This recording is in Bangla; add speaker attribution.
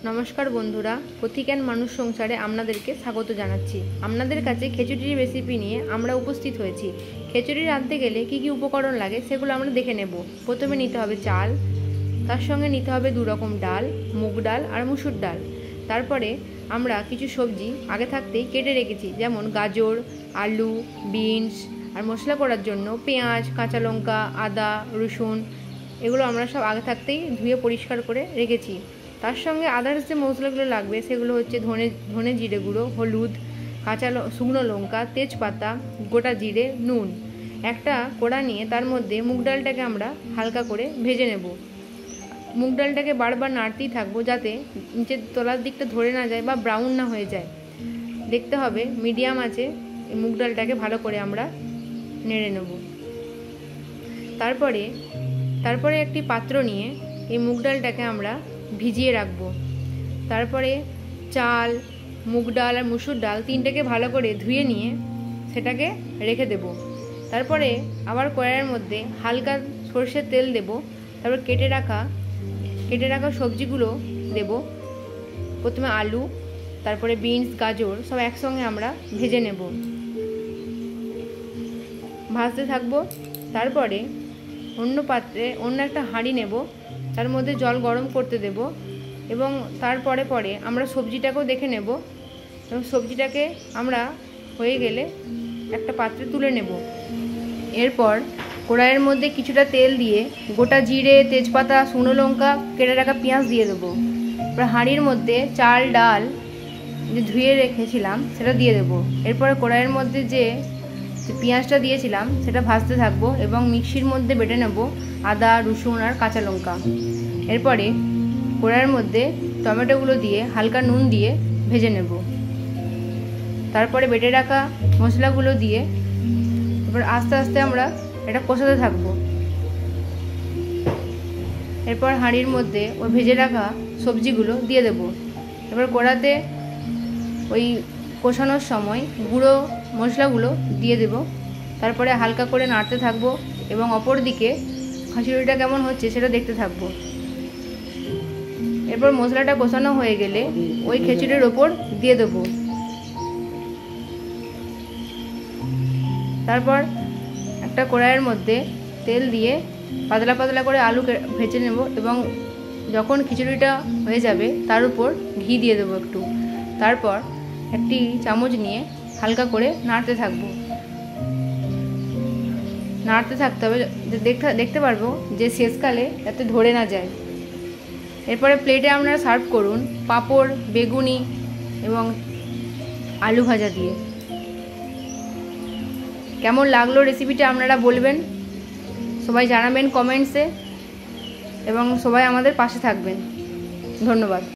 Speaker 1: নমস্কার বন্ধুরা, পথিকেন মানুষ সংসারে আপনাদেরকে স্বাগত জানাচ্ছি। আপনাদের কাছে খিচুড়ির রেসিপি নিয়ে আমরা উপস্থিত হয়েছি। খিচুড়ি রাঁধতে গেলে কি কি উপকরণ লাগে সেগুলো আমরা দেখে নেব। প্রথমে নিতে হবে চাল, তার সঙ্গে নিতে হবে 2 রকম ডাল, মুগ ডাল আর মুসুর ডাল। তারপরে আমরা কিছু সবজি আগে থাকতেই কেটে রেখেছি, যেমন গাজর, আলু, বিনস। আর মশলা করার জন্য পেঁয়াজ, কাঁচা লঙ্কা, আদা, রসুন, এগুলো আমরা সব আগে থাকতেই ধুয়ে পরিষ্কার করে রেখেছি। তার সঙ্গে আদার্স যে মশলাগুলো লাগবে সেগুলো হচ্ছে ধনে জিরে গুঁড়ো, হলুদ, শুকনো লঙ্কা, তেজপাতা, গোটা জিরে, নুন। একটা কড়া নিয়ে তার মধ্যে মুগ ডালটাকে আমরা হালকা করে ভেজে নেব। মুগ ডালটাকে বারবার নাড়তেই থাকবো যাতে নিচের তলার দিকটা ধরে না যায় বা ব্রাউন না হয়ে যায়। দেখতে হবে মিডিয়াম আছে মুগ ডালটাকে ভালো করে আমরা নেড়ে নেব। তারপরে একটি পাত্র নিয়ে এই মুগ ডালটাকে আমরা ভিজিয়ে রাখবো। তারপরে চাল, মুগ ডাল আর মুসুর ডাল তিনটাকে ভালো করে ধুয়ে নিয়ে সেটাকে রেখে দেব। তারপরে আবার কড়াইয়ের মধ্যে হালকা সরষের তেল দেব। তারপর কেটে রাখা সবজিগুলো দেব। প্রথমে আলু, তারপরে বিনস, গাজর সব একসঙ্গে আমরা ভেজে নেব, ভাজতে থাকবো। তারপরে অন্য পাত্রে অন্য একটা হাঁড়ি নেব, তার মধ্যে জল গরম করতে দেব এবং পরে আমরা সবজিটাকেও দেখে নেব এবং সবজিটাকে আমরা হয়ে গেলে একটা পাত্রে তুলে নেব। এরপর কড়াইয়ের মধ্যে কিছুটা তেল দিয়ে গোটা জিরে, তেজপাতা, শুকনো লঙ্কা, কেটে রাখা পেঁয়াজ দিয়ে দেবো। এরপর হাঁড়ির মধ্যে চাল, ডাল যে ধুয়ে রেখেছিলাম সেটা দিয়ে দেবো। এরপরে কড়াইয়ের মধ্যে যে পেঁয়াজটা দিয়েছিলাম সেটা ভাজতে থাকবো এবং মিক্সির মধ্যে বেটে নেব আদা, রসুন আর কাঁচা লঙ্কা। এরপরে কড়াইয়ের মধ্যে টমেটোগুলো দিয়ে হালকা নুন দিয়ে ভেজে নেব। তারপরে বেটে রাখা মশলাগুলো দিয়ে এরপর আস্তে আস্তে আমরা এটা কষাতে থাকবো। এরপর হাঁড়ির মধ্যে ওই ভেজে রাখা সবজিগুলো দিয়ে দেব। এরপর কড়াতে ওই কষানোর সময় গুঁড়ো মশলাগুলো দিয়ে দেব। তারপরে হালকা করে নাড়তে থাকবো এবং অপর দিকে খিচুড়িটা কেমন হচ্ছে সেটা দেখতে থাকবো। এরপর মশলাটা কষানো হয়ে গেলে ওই খিচুড়ির ওপর দিয়ে দেবো। তারপর একটা কড়াইয়ের মধ্যে তেল দিয়ে পাতলা পাতলা করে আলু ভেজে নেব এবং যখন খিচুড়িটা হয়ে যাবে তার উপর ঘি দিয়ে দেবো একটু। তারপর একটি চামচ নিয়ে হালকা করে নাড়তে থাকবো। নাড়তে থাকতে হবে, দেখতে পারবো যে শেষকালে যাতে ধরে না যায়। এরপরে প্লেটে আপনারা সার্ভ করুন পাঁপড়, বেগুনি এবং আলু ভাজা দিয়ে। কেমন লাগলো রেসিপিটা আপনারা বলবেন, সবাই জানাবেন কমেন্টসে এবং সবাই আমাদের পাশে থাকবেন। ধন্যবাদ।